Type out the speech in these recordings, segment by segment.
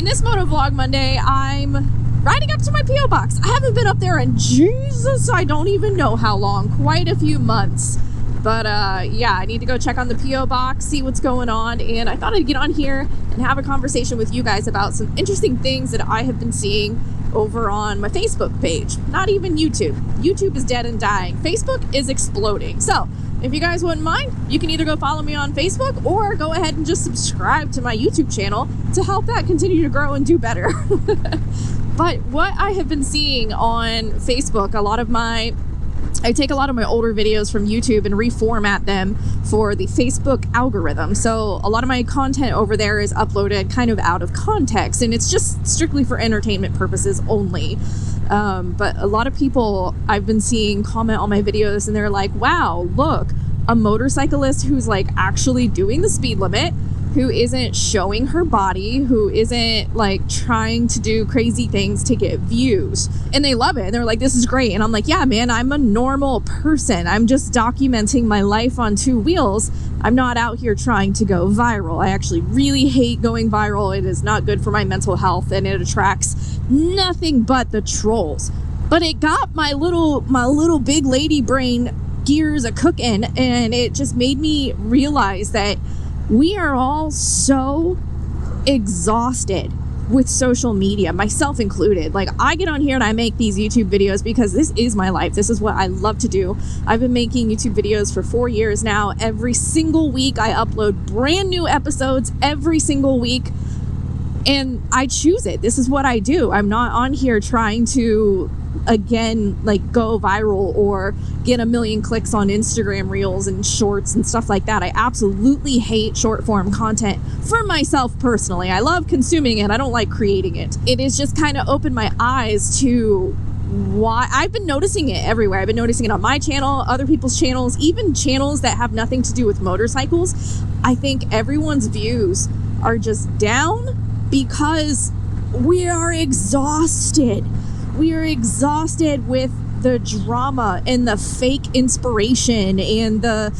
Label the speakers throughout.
Speaker 1: in this Motovlog Monday, I'm riding up to my P.O. box. I haven't been up there in Jesus, I don't even know how long, quite a few months. But yeah, I need to go check on the P.O. box, see what's going on, and I thought I'd get on here and have a conversation with you guys about some interesting things that I have been seeing over on my Facebook page. Not even YouTube. YouTube is dead and dying. Facebook is exploding. So if you guys wouldn't mind, you can either go follow me on Facebook or go ahead and just subscribe to my YouTube channel to help that continue to grow and do better. But what I have been seeing on Facebook, I take a lot of my older videos from YouTube and reformat them for the Facebook algorithm. So a lot of my content over there is uploaded kind of out of context, and it's just strictly for entertainment purposes only. But a lot of people I've been seeing comment on my videos and they're like, wow, look, a motorcyclist who's like actually doing the speed limit, who isn't showing her body, who isn't like trying to do crazy things to get views. And they love it. And they're like, this is great. And I'm like, yeah, man, I'm a normal person. I'm just documenting my life on two wheels. I'm not out here trying to go viral. I actually really hate going viral. It is not good for my mental health, and it attracts nothing but the trolls. But it got my little big lady brain gears a cooking, and it just made me realize that we are all so exhausted with social media, myself included. Like, I get on here and I make these YouTube videos because this is my life. This is what I love to do. I've been making YouTube videos for 4 years now. Every single week I upload brand new episodes every single week, and I choose it. This is what I do. I'm not on here trying to, again, like go viral or get a million clicks on Instagram reels and shorts and stuff like that. I absolutely hate short form content for myself personally. I love consuming it. I don't like creating it. It has just kind of opened my eyes to why I've been noticing it everywhere. I've been noticing it on my channel, other people's channels, even channels that have nothing to do with motorcycles. I think everyone's views are just down because we are exhausted. We are exhausted with the drama and the fake inspiration and the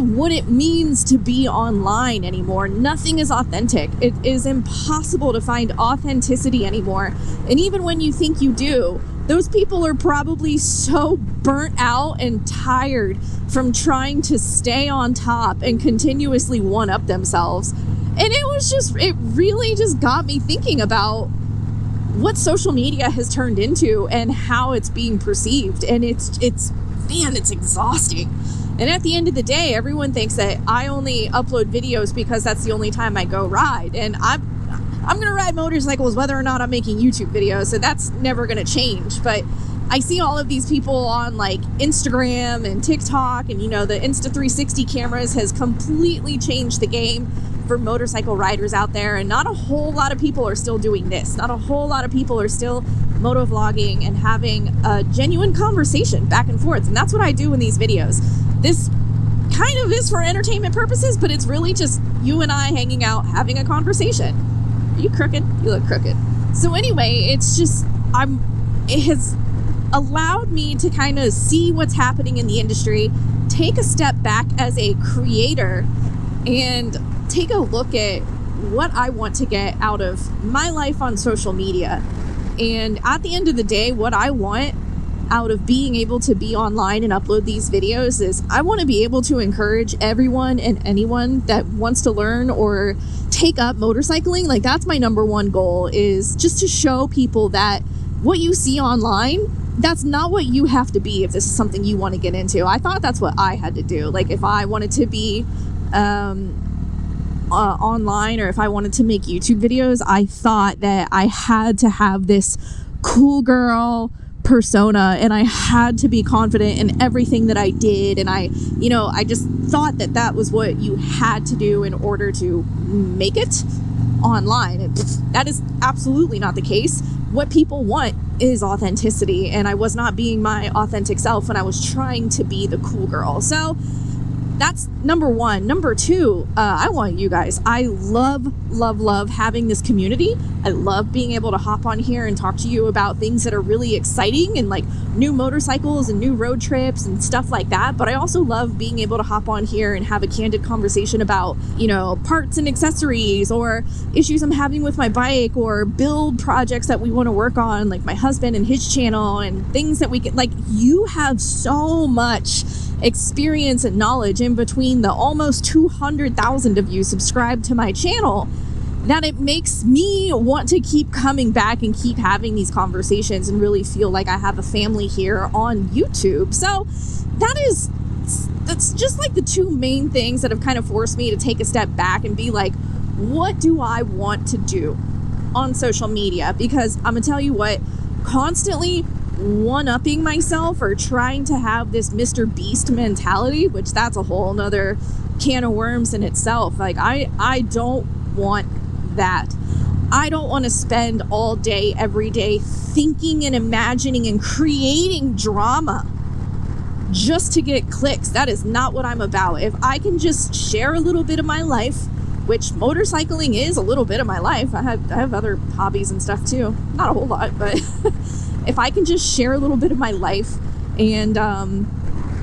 Speaker 1: what it means to be online anymore. Nothing is authentic. It is impossible to find authenticity anymore. And even when you think you do, those people are probably so burnt out and tired from trying to stay on top and continuously one-up themselves. And it really just got me thinking about what social media has turned into and how it's being perceived. And it's exhausting. And at the end of the day, everyone thinks that I only upload videos because that's the only time I go ride. And I'm going to ride motorcycles whether or not I'm making YouTube videos. So that's never going to change. But I see all of these people on like Instagram and TikTok, and the Insta 360 cameras has completely changed the game for motorcycle riders out there, and not a whole lot of people are still doing this. Not a whole lot of people are still motovlogging and having a genuine conversation back and forth, and that's what I do in these videos. This kind of is for entertainment purposes, but it's really just you and I hanging out, having a conversation. Are you crooked? You look crooked. So anyway, it has allowed me to kind of see what's happening in the industry, take a step back as a creator, and take a look at what I want to get out of my life on social media. And at the end of the day, what I want out of being able to be online and upload these videos is I want to be able to encourage everyone and anyone that wants to learn or take up motorcycling. Like, that's my number one goal, is just to show people that what you see online, that's not what you have to be if this is something you want to get into. I thought that's what I had to do. Like, if I wanted to be online, or if I wanted to make YouTube videos, I thought that I had to have this cool persona, and I had to be confident in everything that I did. And I just thought that that was what you had to do in order to make it online. And that is absolutely not the case. What people want is authenticity, and I was not being my authentic self when I was trying to be the cool girl. So that's number one. Number two, I want you guys. I love having this community. I love being able to hop on here and talk to you about things that are really exciting and like new motorcycles and new road trips and stuff like that. But I also love being able to hop on here and have a candid conversation about, you know, parts and accessories or issues I'm having with my bike or build projects that we want to work on, like my husband and his channel and things that we can, like, you have so much experience and knowledge in between the almost 200,000 of you subscribed to my channel that it makes me want to keep coming back and keep having these conversations and really feel like I have a family here on YouTube. So that's just like the two main things that have kind of forced me to take a step back and be like, what do I want to do on social media? Because I'm gonna tell you what, constantly one-upping myself or trying to have this Mr. Beast mentality, which that's a whole nother can of worms in itself. Like I don't want that. I don't want to spend all day, every day thinking and imagining and creating drama just to get clicks. That is not what I'm about. If I can just share a little bit of my life, which motorcycling is a little bit of my life. I have other hobbies and stuff too. Not a whole lot, but if I can just share a little bit of my life and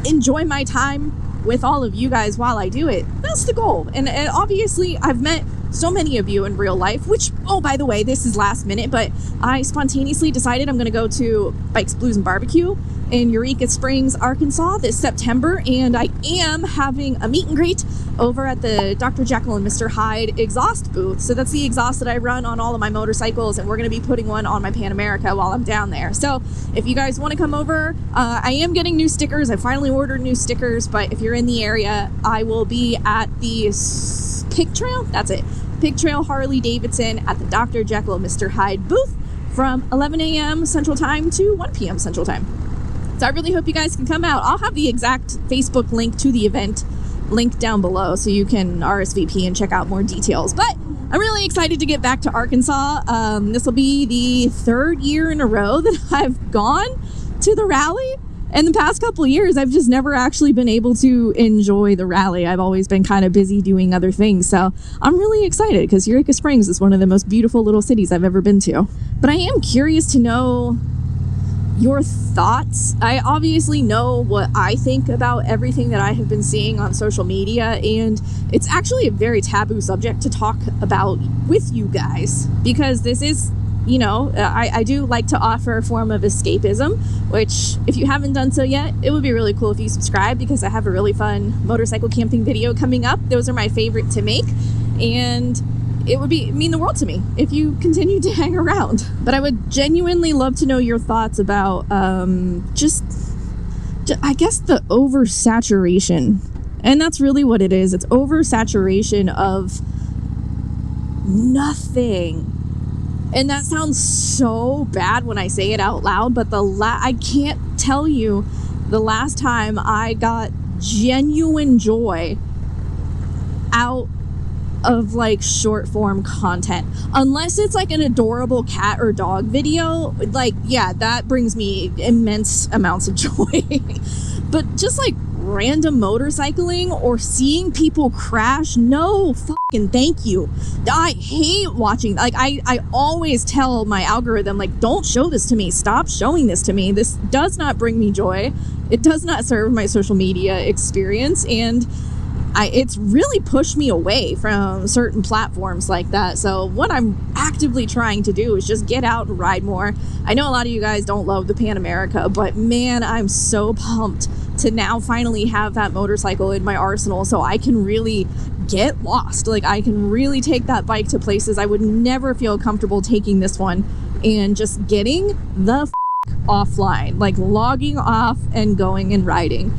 Speaker 1: enjoy my time with all of you guys while I do it, that's the goal. And obviously I've met so many of you in real life, which, oh, by the way, this is last minute, but I spontaneously decided I'm going to go to Bikes, Blues, and Barbecue in Eureka Springs, Arkansas this September, and I am having a meet and greet over at the Dr. Jekyll and Mr. Hyde exhaust booth. So that's the exhaust that I run on all of my motorcycles, and we're going to be putting one on my Pan America while I'm down there. So if you guys want to come over, I am getting new stickers. I finally ordered new stickers, but if you're in the area, I will be at the Pig Trail. That's it. Pig Trail Harley Davidson at the Dr. Jekyll and Mr. Hyde booth from 11 a.m. Central Time to 1 p.m. Central Time. So I really hope you guys can come out. I'll have the exact Facebook link to the event linked down below so you can RSVP and check out more details. But I'm really excited to get back to Arkansas. This will be the third year in a row that I've gone to the rally. And the past couple of years, I've just never actually been able to enjoy the rally. I've always been kind of busy doing other things. So I'm really excited because Eureka Springs is one of the most beautiful little cities I've ever been to. But I am curious to know your thoughts. I obviously know what I think about everything that I have been seeing on social media, and it's actually a very taboo subject to talk about with you guys because this is, you know, I do like to offer a form of escapism, which if you haven't done so yet, it would be really cool if you subscribe because I have a really fun motorcycle camping video coming up. Those are my favorite to make, and it would mean the world to me if you continue to hang around. But I would genuinely love to know your thoughts about just I guess the oversaturation. And that's really what it is. It's oversaturation of nothing. And that sounds so bad when I say it out loud, but I can't tell you the last time I got genuine joy out of like short form content, unless it's like an adorable cat or dog video. Like, yeah, that brings me immense amounts of joy. But just like random motorcycling or seeing people crash, no fucking thank you. I hate watching, like I always tell my algorithm, like, don't show this to me, stop showing this to me. This does not bring me joy. It does not serve my social media experience, and it's really pushed me away from certain platforms like that. So what I'm actively trying to do is just get out and ride more. I know a lot of you guys don't love the Pan America, but man, I'm so pumped to now finally have that motorcycle in my arsenal so I can really get lost. Like, I can really take that bike to places I would never feel comfortable taking this one, and just getting the offline, like logging off and going and riding.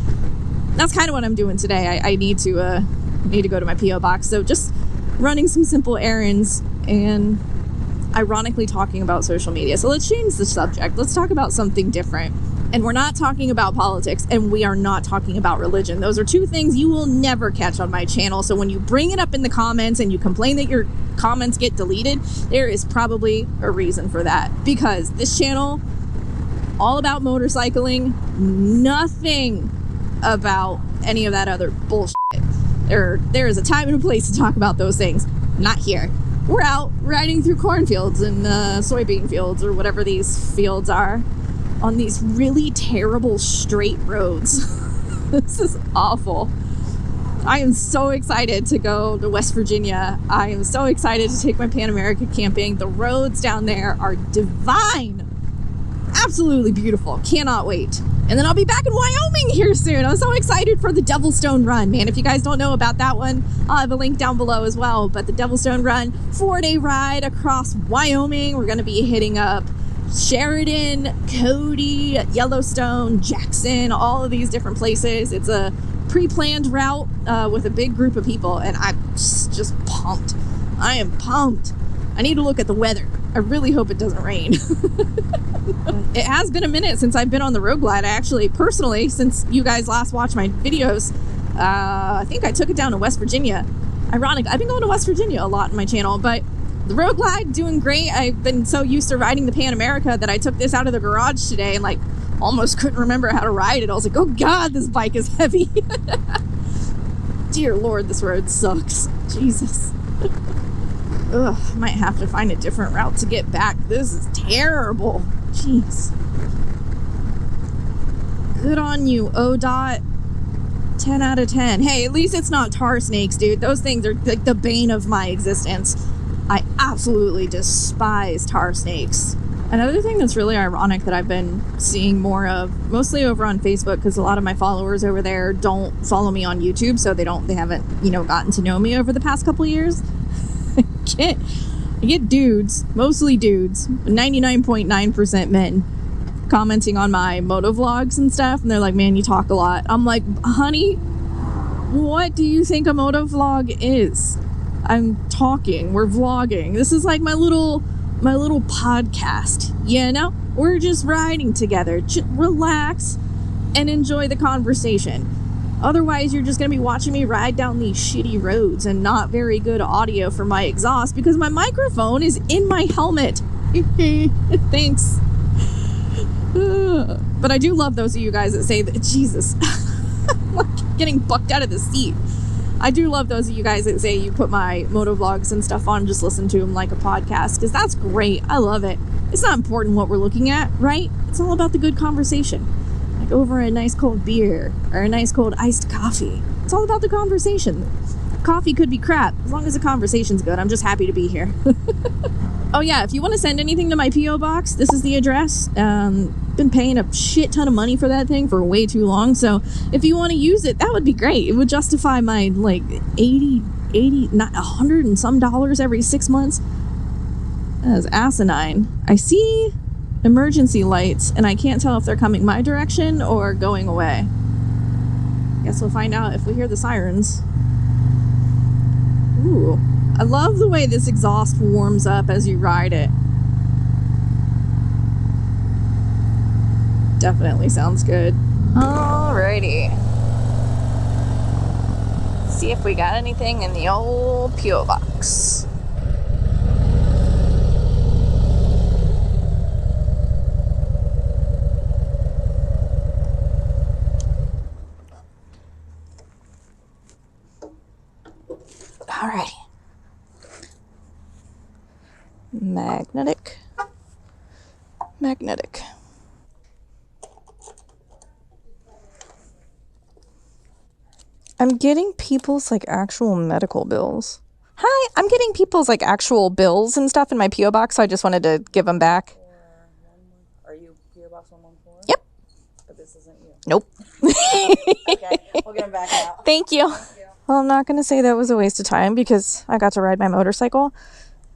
Speaker 1: That's kind of what I'm doing today. I need to go to my P.O. box. So just running some simple errands and ironically talking about social media. So let's change the subject. Let's talk about something different. And we're not talking about politics, and we are not talking about religion. Those are two things you will never catch on my channel. So when you bring it up in the comments and you complain that your comments get deleted, there is probably a reason for that. Because this channel, all about motorcycling, nothing about any of that other bullshit. There is a time and a place to talk about those things. Not here. We're out riding through cornfields and soybean fields or whatever these fields are on these really terrible straight roads. This is awful. I am so excited to go to West Virginia. I am so excited to take my Pan America camping. The roads down there are divine. Absolutely beautiful. Cannot wait. And then I'll be back in Wyoming here soon. I'm so excited for the Devilstone Run, man. If you guys don't know about that one, I'll have a link down below as well. But the Devilstone Run, 4-day ride across Wyoming. We're going to be hitting up Sheridan, Cody, Yellowstone, Jackson, all of these different places. It's a pre-planned route with a big group of people, and I'm just pumped. I am pumped. I need to look at the weather. I really hope it doesn't rain. It has been a minute since I've been on the Road Glide. I actually, personally, since you guys last watched my videos, I think I took it down to West Virginia. Ironic, I've been going to West Virginia a lot in my channel, but the Road Glide, doing great. I've been so used to riding the Pan America that I took this out of the garage today and like almost couldn't remember how to ride it. I was like, oh God, this bike is heavy. Dear Lord, this road sucks. Jesus. Ugh, I might have to find a different route to get back. This is terrible. Jeez. Good on you, ODOT. 10 out of 10. Hey, at least it's not tar snakes, dude. Those things are like the bane of my existence. I absolutely despise tar snakes. Another thing that's really ironic that I've been seeing more of, mostly over on Facebook, because a lot of my followers over there don't follow me on YouTube, so they haven't, gotten to know me over the past couple years. I get dudes, mostly dudes, 99.9% men, commenting on my moto vlogs and stuff, and they're like, man, you talk a lot. I'm like, honey, what do you think a moto vlog is? I'm talking, we're vlogging. This is like my little podcast, We're just riding together. Relax and enjoy the conversation. Otherwise, you're just going to be watching me ride down these shitty roads and not very good audio for my exhaust because my microphone is in my helmet. Thanks. But I do love those of you guys that say that, Jesus, I'm like getting bucked out of the seat. I do love those of you guys that say you put my moto vlogs and stuff on, just listen to them like a podcast, because that's great. I love it. It's not important what we're looking at, right? It's all about the good conversation. Like over a nice cold beer or a nice cold iced coffee. It's all about the conversation. Coffee could be crap. As long as the conversation's good, I'm just happy to be here. Oh yeah, if you want to send anything to my P.O. box, this is the address. Been paying a shit ton of money for that thing for way too long, so if you want to use it, that would be great. It would justify my like not $100 and some every 6 months. That is asinine. I see emergency lights, and I can't tell if they're coming my direction or going away. Guess we'll find out if we hear the sirens. Ooh. I love the way this exhaust warms up as you ride it. Definitely sounds good. Alrighty. See if we got anything in the old P.O. box. Alrighty. Magnetic. I'm getting people's like actual medical bills. Hi, I'm getting people's like actual bills and stuff in my P.O. box, so I just wanted to give them back.
Speaker 2: Are you P.O. Box 114?
Speaker 1: Yep.
Speaker 2: But this isn't you.
Speaker 1: Nope.
Speaker 2: Okay, we'll get them back out.
Speaker 1: Thank you. Well, I'm not going to say that was a waste of time because I got to ride my motorcycle.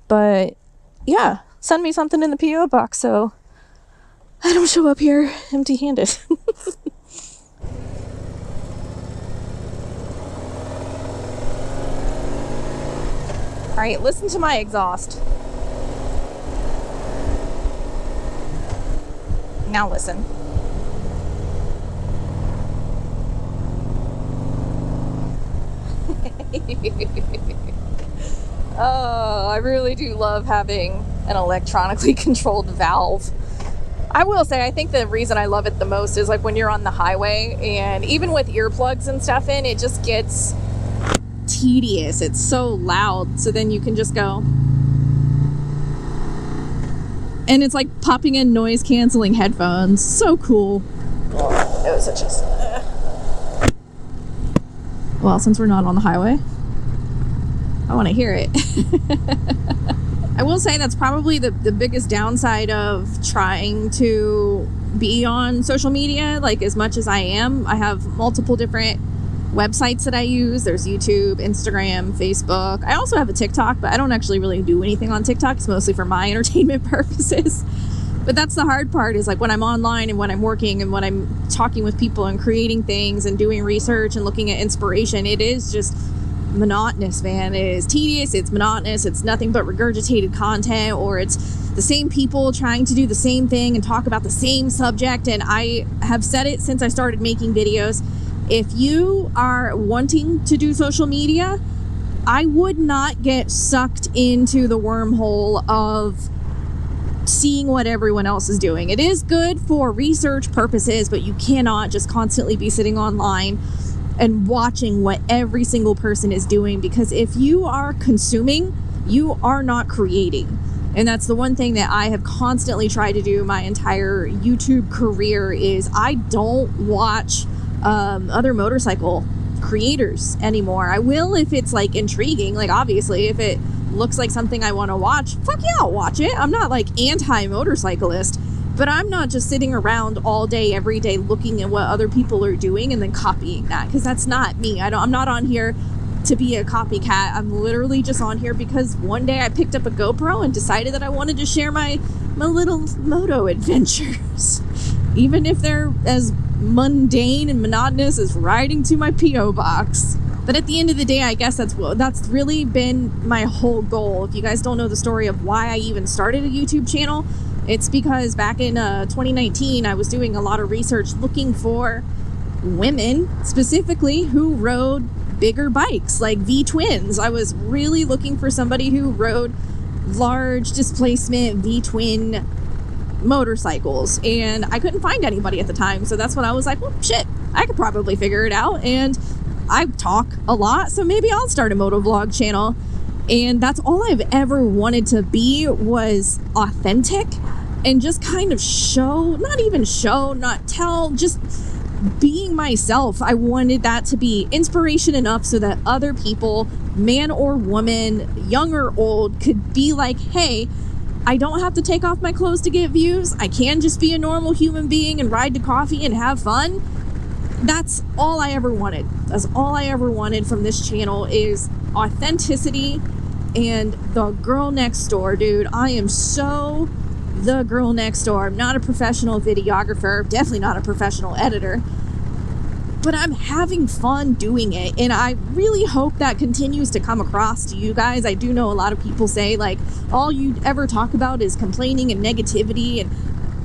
Speaker 1: But yeah, send me something in the P.O. box so I don't show up here empty-handed. All right, listen to my exhaust. Now listen. Oh, I really do love having an electronically controlled valve. I will say, I think the reason I love it the most is like when you're on the highway and even with earplugs and stuff in, it just gets tedious. It's so loud. So then you can just go. And it's like popping in noise canceling headphones. So cool. Oh, it was such a... Well, since we're not on the highway, I want to hear it. I will say that's probably the biggest downside of trying to be on social media, like as much as I am. I have multiple different websites that I use. There's YouTube, Instagram, Facebook. I also have a TikTok, but I don't actually really do anything on TikTok. It's mostly for my entertainment purposes. But that's the hard part, is like when I'm online and when I'm working and when I'm talking with people and creating things and doing research and looking at inspiration, it is just monotonous, man. It is tedious, it's monotonous, it's nothing but regurgitated content, or it's the same people trying to do the same thing and talk about the same subject. And I have said it since I started making videos. If you are wanting to do social media, I would not get sucked into the wormhole of seeing what everyone else is doing. It is good for research purposes, but you cannot just constantly be sitting online and watching what every single person is doing, because if you are consuming, you are not creating. And that's the one thing that I have constantly tried to do my entire YouTube career, is I don't watch other motorcycle creators anymore. I will if it's like intriguing, like obviously if it looks like something I want to watch, fuck yeah, I'll watch it. I'm not like anti-motorcyclist, but I'm not just sitting around all day, every day, looking at what other people are doing and then copying that, because that's not me. I'm not on here to be a copycat. I'm literally just on here because one day I picked up a GoPro and decided that I wanted to share my little moto adventures, even if they're as mundane and monotonous as riding to my P.O. box. But at the end of the day, I guess that's really been my whole goal. If you guys don't know the story of why I even started a YouTube channel, it's because back in 2019, I was doing a lot of research looking for women specifically who rode bigger bikes like V-twins. I was really looking for somebody who rode large displacement V-twin motorcycles, and I couldn't find anybody at the time. So that's when I was like, well, shit, I could probably figure it out. And I talk a lot, so maybe I'll start a motovlog channel. And that's all I've ever wanted to be, was authentic and just kind of not tell, just being myself. I wanted that to be inspiration enough so that other people, man or woman, young or old, could be like, hey, I don't have to take off my clothes to get views. I can just be a normal human being and ride to coffee and have fun. That's all I ever wanted. That's all I ever wanted from this channel, is authenticity and the girl next door, dude. I am so the girl next door. I'm not a professional videographer, definitely not a professional editor, but I'm having fun doing it, and I really hope that continues to come across to you guys. I do know a lot of people say, like, all you ever talk about is complaining and negativity, and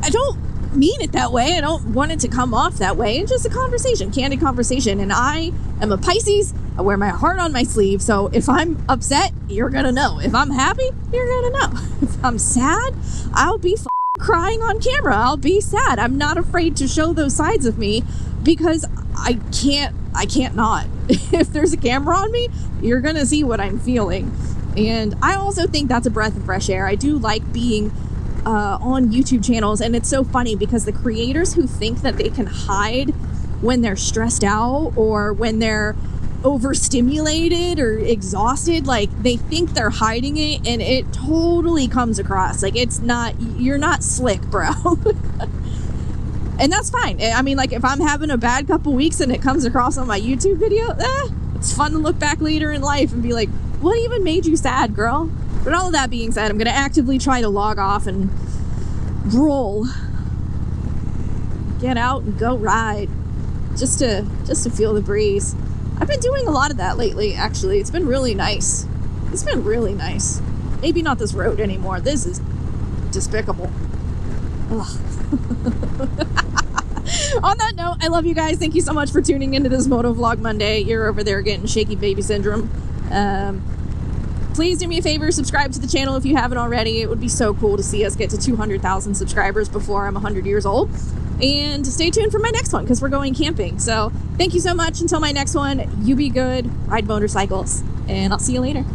Speaker 1: I don't mean it that way. I don't want it to come off that way. It's just a conversation, candid conversation. And I am a Pisces. I wear my heart on my sleeve. So if I'm upset, you're gonna know. If I'm happy, you're gonna know. If I'm sad, I'll be crying on camera. I'll be sad. I'm not afraid to show those sides of me, because I can't not. If there's a camera on me, you're gonna see what I'm feeling. And I also think that's a breath of fresh air. I do like being on YouTube channels, and it's so funny because the creators who think that they can hide when they're stressed out or when they're overstimulated or exhausted, like, they think they're hiding it, and it totally comes across like you're not slick, bro. And that's fine. I mean, like, if I'm having a bad couple weeks and it comes across on my YouTube video, it's fun to look back later in life and be like, what even made you sad, girl? But all of that being said, I'm going to actively try to log off and roll. Get out and go ride. Just to feel the breeze. I've been doing a lot of that lately, actually. It's been really nice. It's been really nice. Maybe not this road anymore. This is despicable. Ugh. On that note, I love you guys. Thank you so much for tuning into this Motovlog Monday. You're over there getting shaky baby syndrome. Please do me a favor, subscribe to the channel if you haven't already. It would be so cool to see us get to 200,000 subscribers before I'm 100 years old. And stay tuned for my next one, because we're going camping. So thank you so much. Until my next one, you be good, ride motorcycles. and I'll see you later.